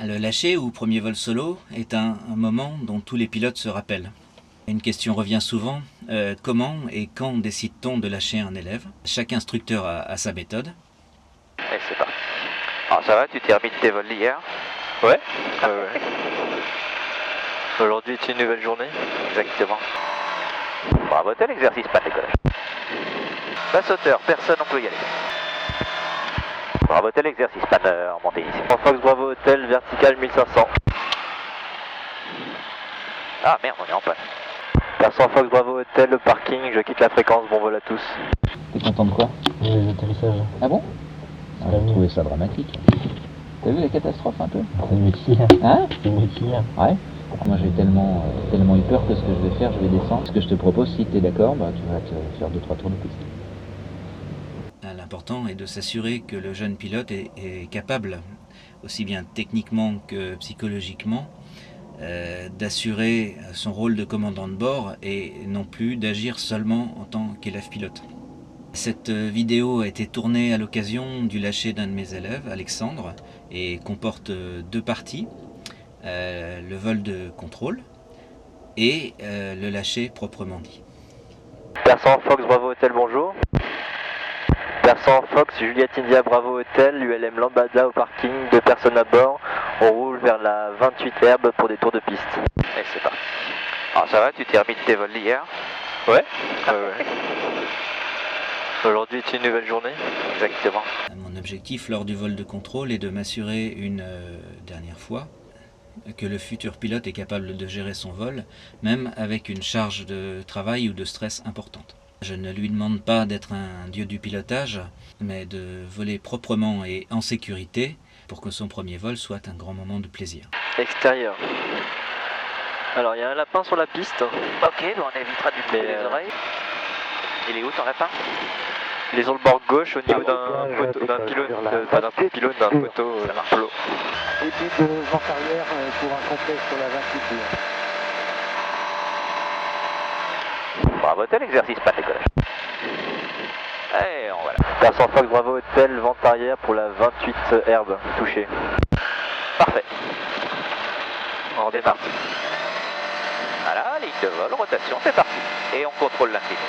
Le lâcher ou premier vol solo est un moment dont tous les pilotes se rappellent. Une question revient souvent, comment et quand décide-t-on de lâcher un élève? Chaque instructeur a sa méthode. Et c'est parti. Alors ça va, tu termines tes vols d'hier? Ouais. Aujourd'hui est une nouvelle journée. Exactement. Bravo Hotel, exercice pas de décollage. Basse hauteur, personne, on peut y aller. Bravo Hotel, exercice pas en montée initiale. Fox Bravo Hotel, vertical 1500. Ah merde, on est en panne. Persan Fox Bravo Hotel, le parking, je quitte la fréquence, bon vol à tous. T'es content de quoi? Les atterrissages. Ah bon? Ah, J'ai trouvé ça dramatique. T'as vu la catastrophe un peu? C'est le métier. Hein? C'est le métier. Ouais. Moi j'ai tellement eu peur que ce que je vais faire, je vais descendre. Ce que je te propose, si t'es d'accord, bah, tu vas te faire 2-3 tours de piste. L'important est de s'assurer que le jeune pilote est capable, aussi bien techniquement que psychologiquement, d'assurer son rôle de commandant de bord et non plus d'agir seulement en tant qu'élève pilote. Cette vidéo a été tournée à l'occasion du lâcher d'un de mes élèves, Alexandre, et comporte 2 parties, le vol de contrôle et le lâcher proprement dit. Persan Fox Bravo Hotel, bonjour. Persan Fox Juliette India Bravo Hotel, ULM Lambada au parking, 2 personnes à bord. On roule vers la 28 Herbe pour des tours de piste. Et c'est parti. Alors ça va, tu termines tes vols d'hier? Ouais. Aujourd'hui est une nouvelle journée. Exactement. Mon objectif lors du vol de contrôle est de m'assurer une dernière fois que le futur pilote est capable de gérer son vol, même avec une charge de travail ou de stress importante. Je ne lui demande pas d'être un dieu du pilotage, mais de voler proprement et en sécurité pour que son premier vol soit un grand moment de plaisir. Extérieur. Alors il y a un lapin sur la piste. Ok, bon, on évitera de lui couper les oreilles. Il est où ton lapin? Il est sur le bord gauche au niveau d'un poteau, d'un pylône, pas d'un pylône, d'un poteau polo. Et puis de vent arrière pour un complet sur la 28. Bravo Hotel, exercice pas de décollage. Et on voilà. Persan Fox Bravo Hotel, vente arrière pour la 28 Herbe, touché. Parfait. On redémarre. Voilà, ligne de vol, rotation, c'est parti. Et on contrôle l'incliné.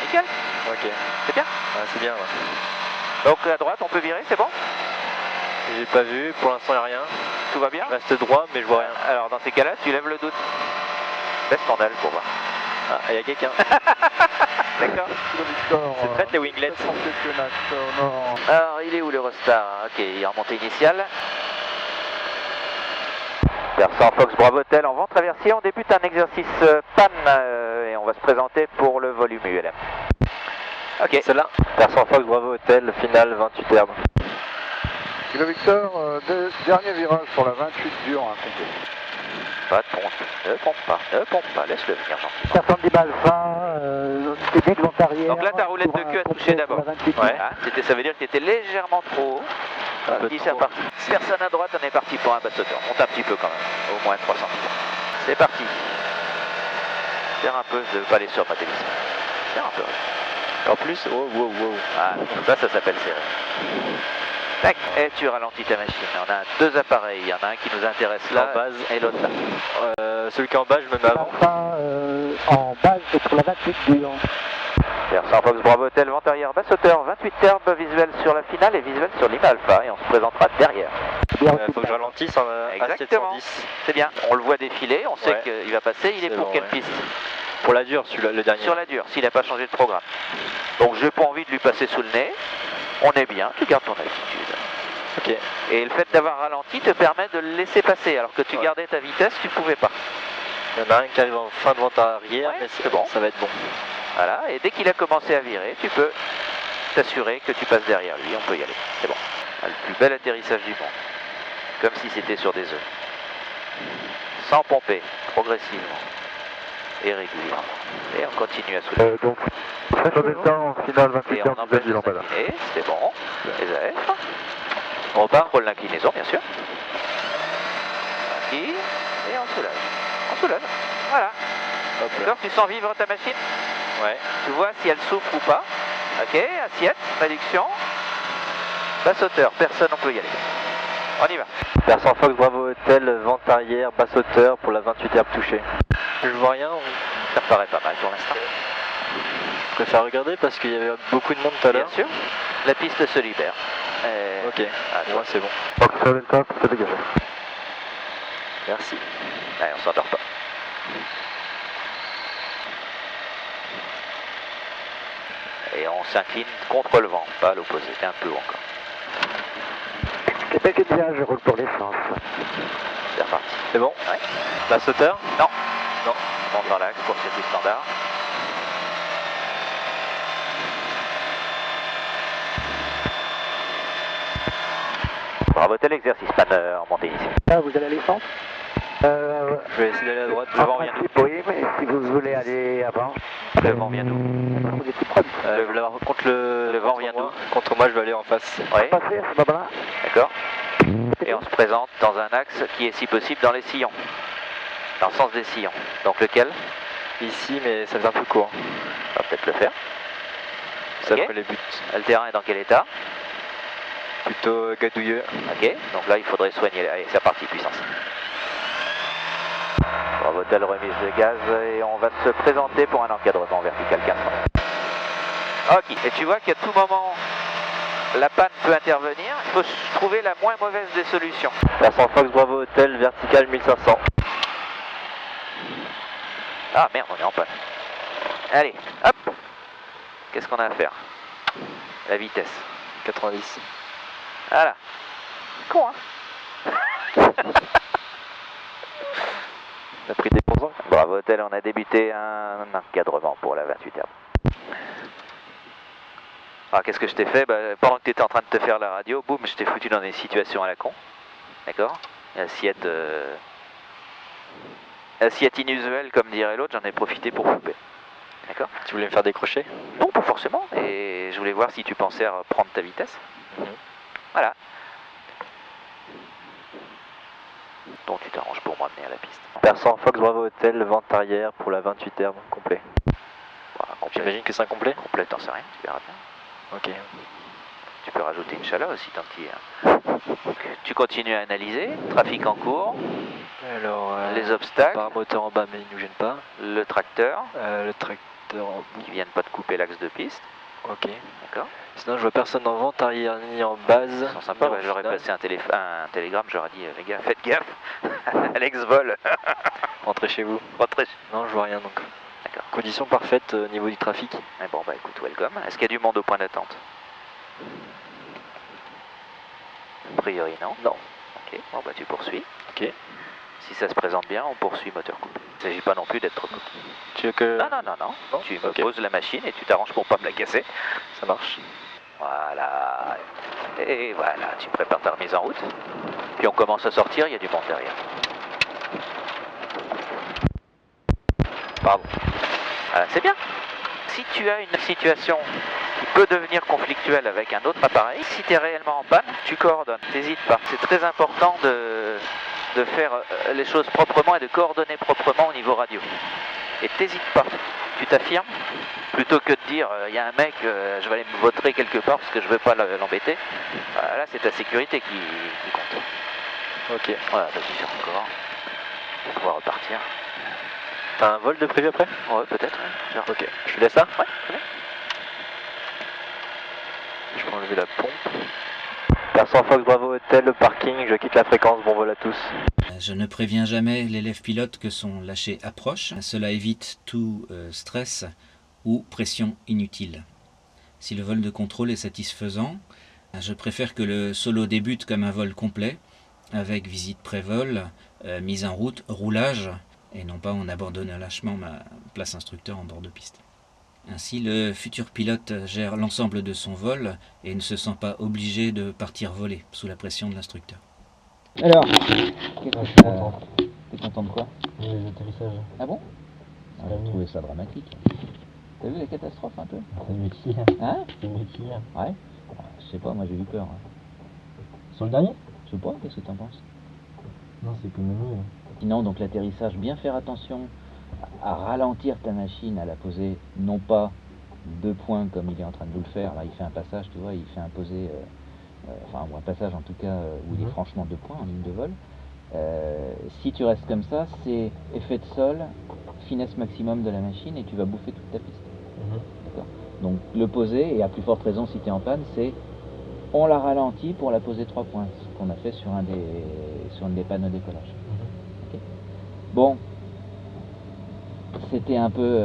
Nickel. Ok. C'est bien? Ouais, c'est bien. Ouais. Donc à droite, on peut virer, c'est bon? J'ai pas vu, pour l'instant il n'y a rien. Tout va bien? Je reste droit, mais je vois rien. Alors dans ces cas-là, tu lèves le doute. Baisse ton aile pour voir. Ah, il y a quelqu'un. D'accord. C'est prête les winglets. Alors il est où l'Eurostar? Ok, il est en montée initiale. Persan Fox Bravo Hotel, on va en traversier, on débute un exercice panne et on va se présenter pour le volume ULM. Ok. C'est là. Persan Fox Bravo Hotel, finale 28 Herbe. Kilo Victor, dernier virage sur la 28 dur, un complet. Pas de pompe, ne pompe pas, laisse-le venir gentiment. 70 Alpha, technique vent arrière. Donc là ta roulette de queue a touché d'abord. Ouais. Ah, ça veut dire que tu étais légèrement trop haut. Un peu Qui trop. c'est reparti. Personne à droite, on est parti pour un basse hauteur. Monte un petit peu quand même, au moins 300 cm. C'est parti. Serre un peu de ne pas aller sur ma télévision. Serre un peu. En plus, wow. Ah, ça s'appelle serrer. Tac, et tu ralentis ta machine. On a 2 appareils, il y en a un qui nous intéresse là En base. et l'autre là. Celui qui est en bas, je me mets avant. Alpha en base sur la 28 dur. Persan Fox Bravo Hotel, vent arrière, basse hauteur, 28 Herbe, visuel sur la finale et visuel sur Lima Alpha et on se présentera derrière. Faut que je ralentisse à Exactement, 710. c'est bien. On le voit défiler, on sait Ouais. qu'il va passer, il est C'est pour bon, quelle ouais. piste? Pour la dure, celui-là, le dernier. Sur la dure, s'il n'a pas changé de programme. Donc j'ai pas envie de lui passer sous le nez, on est bien, tu gardes ton altitude. Ok. Et le fait d'avoir ralenti te permet de le laisser passer, alors que tu Ouais. gardais ta vitesse, tu pouvais pas. Il y en a un qui arrive en fin de vente arrière, Ouais, mais c'est bon. Ça va être bon. Voilà, et dès qu'il a commencé à virer, tu peux t'assurer que tu passes derrière lui, on peut y aller, c'est bon. Le plus bel atterrissage du monde, comme si c'était sur des œufs. Sans pomper, progressivement et régulièrement. Et on continue à soulever. Donc, ça descend en finale 28 Et heures on empêche de Lambada. s'incliner, c'est bon, les AF. On repart, contrôle l'inclinaison bien sûr. Tranquille, et on soulève. On soulève, voilà. Hop là. D'accord, tu sens vivre ta machine? Ouais. Tu vois si elle souffre ou pas. Ok, assiette, réduction. Basse hauteur, personne, on peut y aller. On y va. Persan Fox Bravo Hotel, vente arrière, basse hauteur pour la 28 herbe touchée. Je vois rien, Ça me paraît pas mal pour l'instant. je préfère regarder parce qu'il y avait beaucoup de monde tout à Bien l'heure. sûr. La piste se libère. Ok, Ah, moi c'est bon. Fox 7 Coq, c'est dégagé. Merci. Allez, on s'endort pas. Et on s'incline contre le vent, pas à l'opposé, t'es un peu haut encore. Québec est bien, je roule pour l'essence. C'est reparti. C'est bon Ouais. Basse hauteur Non. Non. On monte dans l'axe pour circuit standard. Bravo, tel exercice, panne en montée ici. Ah, vous allez à l'essence Je vais essayer d'aller à droite. Le vent vient d'où? Oui, mais si vous voulez aller avant, Le vent vient d'où? vous êtes prêts. Contre le vent vient d'où? Contre moi, je vais aller en face. Oui, Passez à ce moment-là. d'accord. Et on se présente dans un axe qui est si possible dans les sillons. Dans le sens des sillons. Donc lequel? Ici, mais ça fait un peu court. On va peut-être le faire. Ça Ok. ferait les buts. Le terrain est dans quel état? Plutôt gadouilleux. Ok, donc là il faudrait soigner. Allez, c'est parti, puissance. Bravo, telle remise de gaz et on va se présenter pour un encadrement vertical 400. Ok, et tu vois qu'à tout moment, la panne peut intervenir. Il faut trouver la moins mauvaise des solutions. Persan Fox Bravo Hotel, vertical 1500. Ah merde, on est en panne. Allez, hop. Qu'est-ce qu'on a à faire? La vitesse. 90. Voilà. Con, hein? T'as pris des pourcents? Bravo, Hôtel, on a débuté un encadrement pour la 28 herbe. Alors, qu'est-ce que je t'ai fait? Pendant que tu étais en train de te faire la radio, boum, je t'ai foutu dans des situations à la con. D'accord? Assiette inusuelle, comme dirait l'autre, j'en ai profité pour couper. D'accord? Tu voulais me faire décrocher? Non, pas forcément. Et je voulais voir si tu pensais à prendre ta vitesse. Voilà. Donc tu t'arranges pour m'amener à la piste. Persan Fox Bravo Hotel, vente arrière pour la 28 herbe complet. Voilà, complet. J'imagine que c'est un complet? Complet, t'en sais rien, tu verras bien. Ok. Tu peux rajouter une chaleur aussi tant qu'il y est. Tu continues à analyser, trafic en cours, Alors, les obstacles, par moteur en bas, mais il nous gêne pas. le tracteur Le tracteur en bout. qui viennent pas de couper l'axe de piste. Ok. D'accord? Sinon, je vois personne en vente arrière ni en base. Ils sont sympas, ni en j'aurais finale. passé un télégramme, j'aurais dit les gars, faites gaffe, Alex vole. Rentrez chez vous. Rentrez. Non, je vois rien donc. D'accord. Conditions parfaites au niveau du trafic. Eh bon, bah écoute, welcome. Est-ce qu'il y a du monde au point d'attente? A priori, non. Non. Ok, bon bah tu poursuis. Ok. Si ça se présente bien, on poursuit moteur coupé. Il ne s'agit pas non plus d'être trop court. Tu veux que... Non, non, non, non. Non, Tu me ok. poses la machine et tu t'arranges pour pas me la casser. Ça marche. Voilà. Et voilà, tu prépares ta remise en route. Puis on commence à sortir, il y a du monde derrière. Pardon. Voilà, c'est bien. Si tu as une situation qui peut devenir conflictuelle avec un autre appareil, si tu es réellement en panne, tu coordonnes, t'hésites pas. C'est très important de faire les choses proprement et de coordonner proprement au niveau radio. Et t'hésites pas. Tu t'affirmes, plutôt que de dire il y a un mec, je vais aller me vautrer quelque part parce que je veux pas l'embêter. Là, c'est ta sécurité qui compte. Ok. Voilà, vas-y, fais encore. On va pouvoir repartir. T'as un vol de prévu après? Ouais, peut-être. Ouais. Ok. Je te laisse ça? Ouais, très bien. Je peux enlever la pompe. Persan Fox Bravo Hotel, le parking, je quitte la fréquence, bon vol à tous. Je ne préviens jamais l'élève pilote que son lâcher approche. Cela évite tout stress ou pression inutile. Si le vol de contrôle est satisfaisant, je préfère que le solo débute comme un vol complet, avec visite pré-vol, mise en route, roulage, et non pas on abandonne lâchement ma place instructeur en bord de piste. Ainsi, le futur pilote gère l'ensemble de son vol et ne se sent pas obligé de partir voler sous la pression de l'instructeur. Alors, Je suis content. t'es content de quoi? Les atterrissages. Ah bon? C'est la J'ai nuit. trouvé ça dramatique. T'as vu la catastrophe un peu? C'est mieux qu'hier. Hein? C'est mieux qu'hier. Ouais? Je sais pas, moi j'ai eu peur. Sur le dernier? Je sais pas, qu'est-ce que t'en penses? Non, c'est comme nous. Sinon, donc l'atterrissage, bien faire attention à ralentir ta machine, à la poser, non pas 2 points comme il est en train de nous le faire. Là, il fait un passage, tu vois, il fait un posé enfin ou un passage en tout cas où il est franchement 2 points en ligne de vol. Si tu restes comme ça, c'est effet de sol, finesse maximum de la machine et tu vas bouffer toute ta piste. D'accord. Donc le poser, et à plus forte raison si tu es en panne, c'est on la ralentit pour la poser 3 points, ce qu'on a fait sur un des panneaux décollage. Okay. Bon, c'était un peu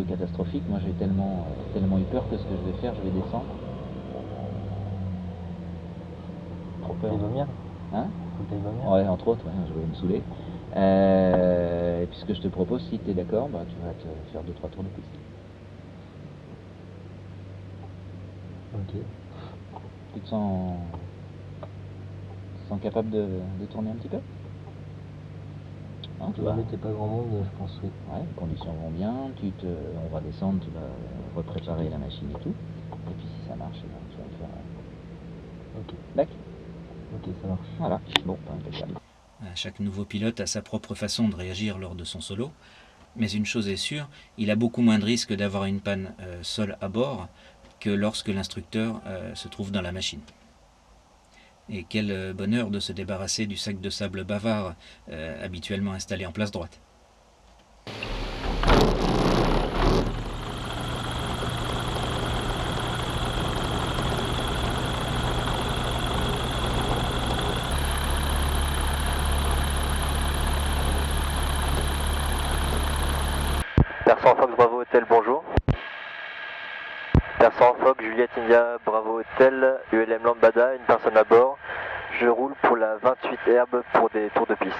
catastrophique. Moi j'ai tellement eu peur que ce que je vais faire, je vais descendre. Trop peur. Il va bien. Hein? Il va bien. Ouais, entre autres, ouais, je vais me saouler. Et puis ce que je te propose, si tu es d'accord, bah, tu vas te faire 2-3 tours de piste. Ok. Tu te sens capable de tourner un petit peu? Hein, tu Tu vas. t'es pas grand monde, je pense, oui. Ouais, les conditions vont bien, on va descendre, tu vas repréparer la machine et tout. Et puis si ça marche, tu vas me faire. Ok. D'accord. Ok, ça marche. Voilà, bon, pas impeccable. Chaque nouveau pilote a sa propre façon de réagir lors de son solo, mais une chose est sûre, il a beaucoup moins de risques d'avoir une panne seul à bord que lorsque l'instructeur se trouve dans la machine. Et quel bonheur de se débarrasser du sac de sable bavard habituellement installé en place droite. Persan Fox Bravo Hotel, bonjour. Persan Fox Juliette India Bravo Hotel, ULM Lambada, une personne à bord. Je roule pour la 28 Herbe pour des tours de piste.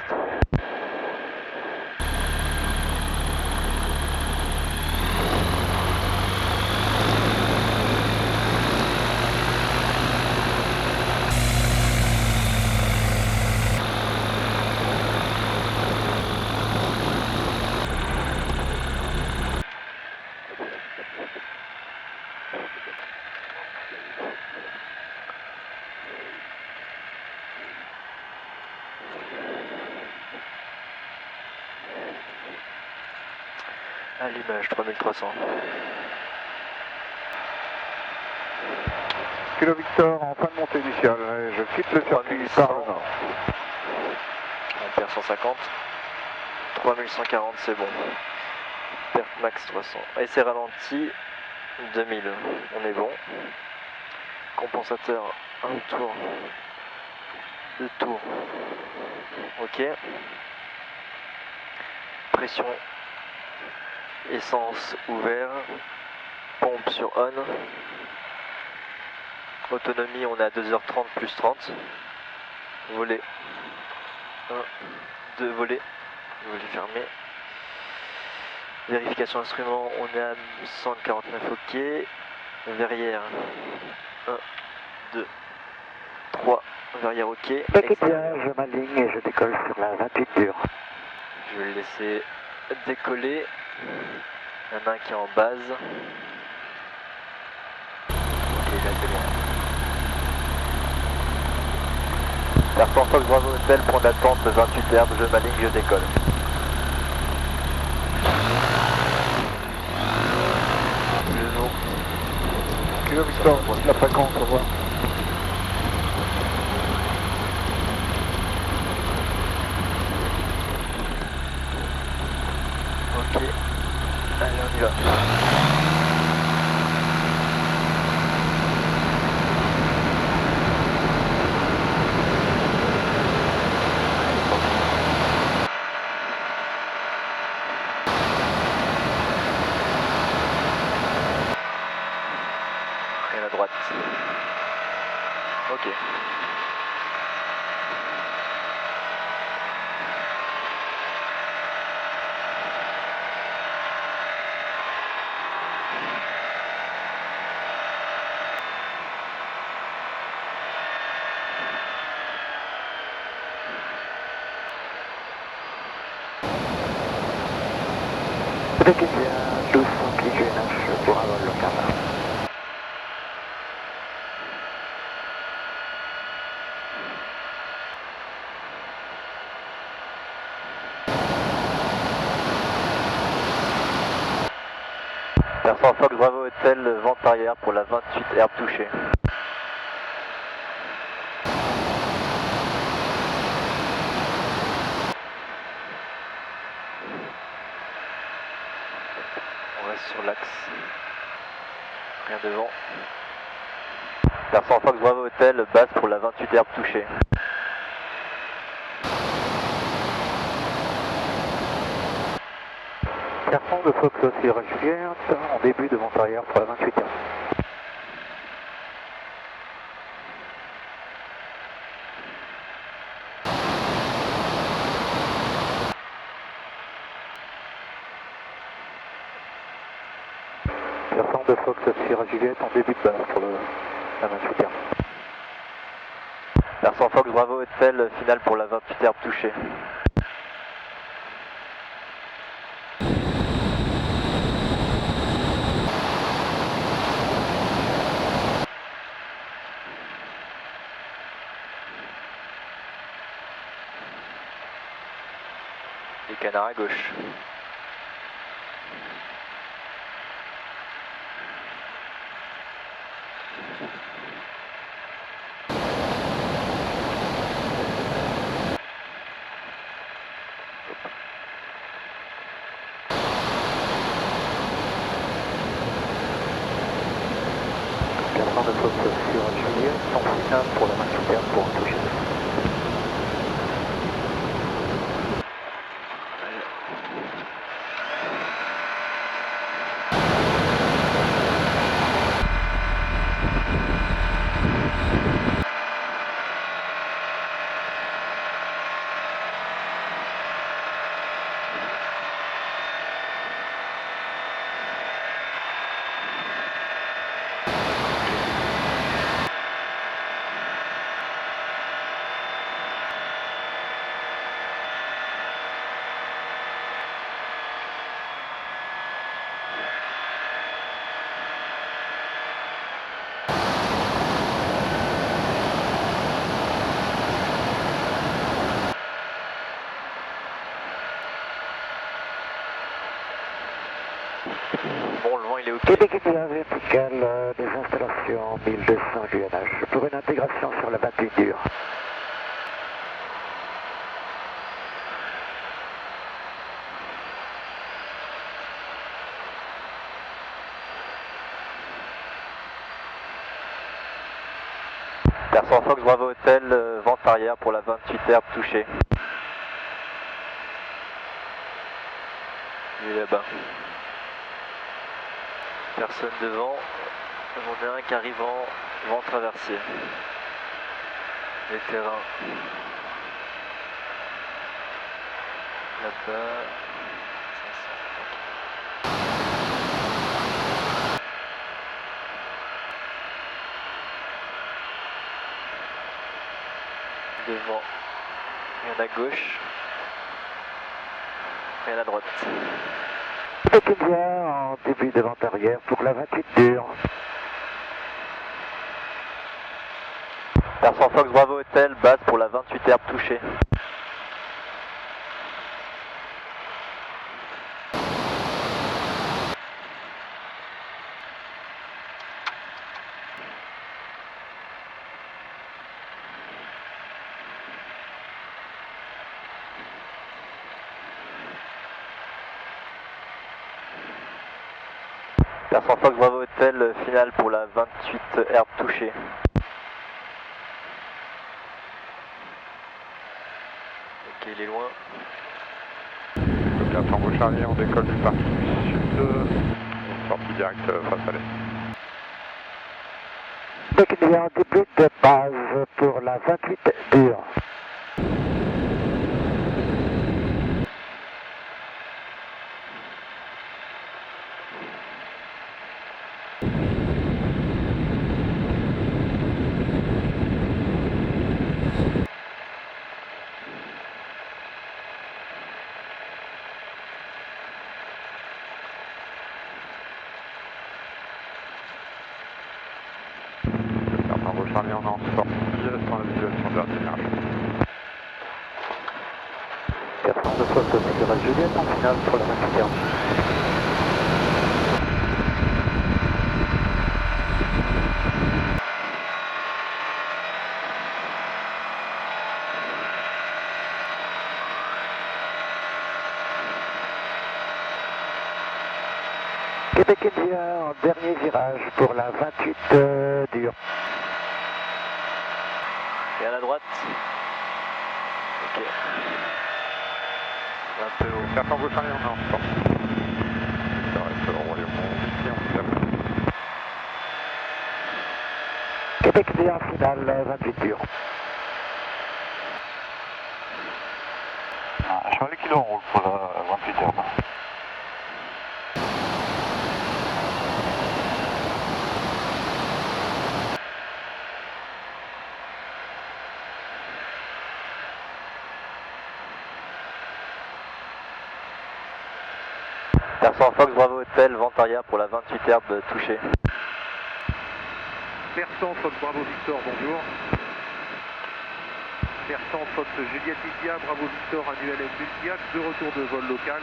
Allumage 3300. Kilo Victor en fin de montée initiale, je quitte le circuit par le nord. On perd 150. 3140, c'est bon. Perte max 300. Essai ralenti 2000, on est bon. Compensateur, un tour. 2 tours. Ok. Pression. Essence ouvert. Pompe sur on. Autonomie, on est à 2h30 plus 30. Volet 1, 2 volets. Volet fermé. Vérification instrument, on est à 149, ok. Verrière 1, 2, 3. Verrière ok. Écoute bien, je m'aligne et je décolle sur la 28 dure. Je vais le laisser décoller. Il y en a un qui est en base. Ok, là c'est bon. Persan Fox Bravo Hotel, point d'attente 28 Herbe, je m'aligne, je décolle. Kilo Victor, la fréquence, au revoir. Ok, allez on y va. Rien à droite. Ok. Écoute bien, 1200 pieds GNH pour un vol local. Persan Fox Bravo Hotel, vente arrière pour la 28 Herbe touchée. sur l'axe. Rien devant. Persan Fox Bravo Hotel, base pour la 28 herbe touchée. Persan de Fox Sierra Juliette, en début de vente arrière pour la 28 herbe. Persan de Fox Sierra Juliette, en début de base pour la 28 herbe. Persan Fox Bravo Hotel, finale pour la 28 herbe touchée. Les canards à gauche. Persan de Fox Sierra Juliette, en finale pour la 28 herbe pour toucher. Bon, le vent il est ok. Québec India vertical des installations 1200 UNH pour une intégration sur la 28 dure. Persan Fox Bravo Hotel, vente arrière pour la 28 herbe touchée. Il est là-bas. Personne devant. J'en ai un qui arrive en vent traversé. Les terrains. Là-bas. 500. Devant. Rien à gauche. Rien à droite. Québec India en début de vente arrière pour la 28 dure. Persan Fox Bravo Hotel, base pour la 28 herbe touchée. Persan Fox Bravo Hotel, finale pour la 28 herbe touchée. Ok, il est loin. Bien, Tango Charlie, on décolle du parking sud, sortie directe face à l'est. Québec India en début de base pour la 28 dure. Tango Charlie, on est en sortie sans la visualisation de la démarche. Persan de Fox Sierra Juliette en finale pour la 28 herbe. Québec India en dernier virage pour la 28 dure. Et à la droite. Ok. Un peu haut. Carte en gauche arrière, non, stop. Ça reste vraiment les bons ici, on se Québec D en finale, 28 dure. Cheval kilo en roule pour la 28 heures. Persan Fox, Bravo Hotel, vente arrière pour la 28 herbe touchée. Persan Fox Bravo Victor, bonjour. Persan Fox Juliette India, Bravo Victor, un ULM multi-axe, de retour de vol local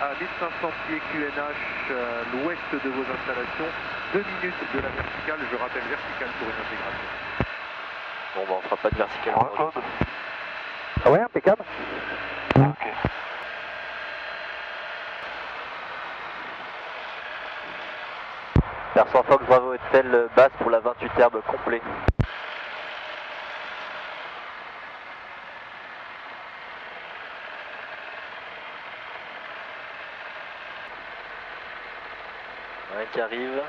à 1500 pieds QNH, l'ouest de vos installations, 2 minutes de la verticale, je rappelle verticale pour une intégration. Bon bah on fera pas de vertical. Claude. Ah ouais, impeccable. Ok. Persan Fox, Bravo Hotel, basse pour la 28 herbe complet. Un qui arrive.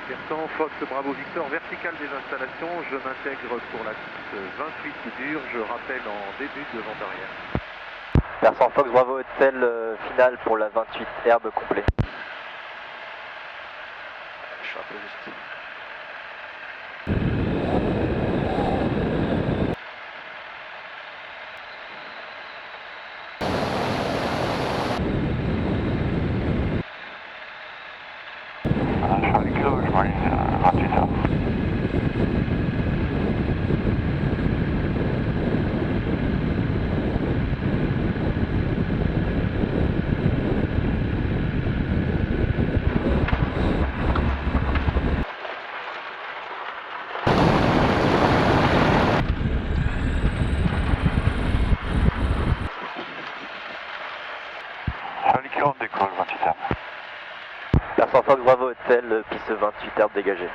Persan Fox Bravo Victor, verticale des installations, je m'intègre pour la 28 dure, je rappelle en début de vente arrière. Persan Fox, Bravo Hotel, finale pour la 28 herbe complet. Je suis un peu juste. Cheval kilo, je m'aligne à 28 heures. Cheval kilo, on décolle 28 heures. Persan Fox, Bravo Hotel, piste 28 herbe dégagée.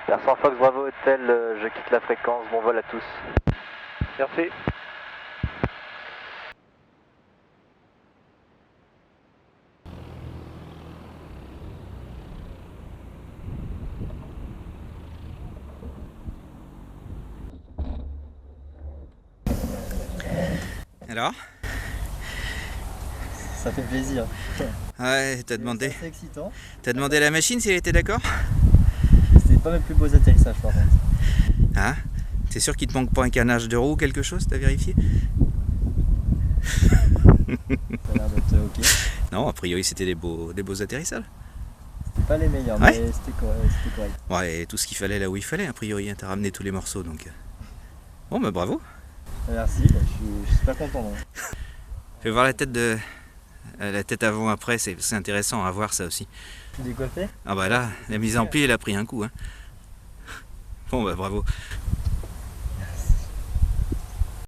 Persan Fox, Bravo Hotel, je quitte la fréquence, bon vol à tous. Merci. Alors? Ça fait plaisir. Ouais, t'as demandé. C'est assez excitant. T'as demandé à la machine si elle était d'accord? C'était pas mes plus beaux atterrissages par contre. Hein? T'es sûr qu'il te manque pas un carnage de roue ou quelque chose? T'as vérifié? Ça a l'air d'être ok. Non, a priori c'était des beaux atterrissages. C'était pas les meilleurs, Ouais. mais c'était correct. Ouais, et tout ce qu'il fallait là où il fallait, a priori, hein, t'as ramené tous les morceaux donc. Bon bah bravo. Merci, bah, je suis super content. Donc. Fais voir la tête avant après, c'est intéressant à voir ça aussi. Tu es décoiffé? Ah bah là, la mise en pli elle a pris un coup. Hein. Bon bah bravo.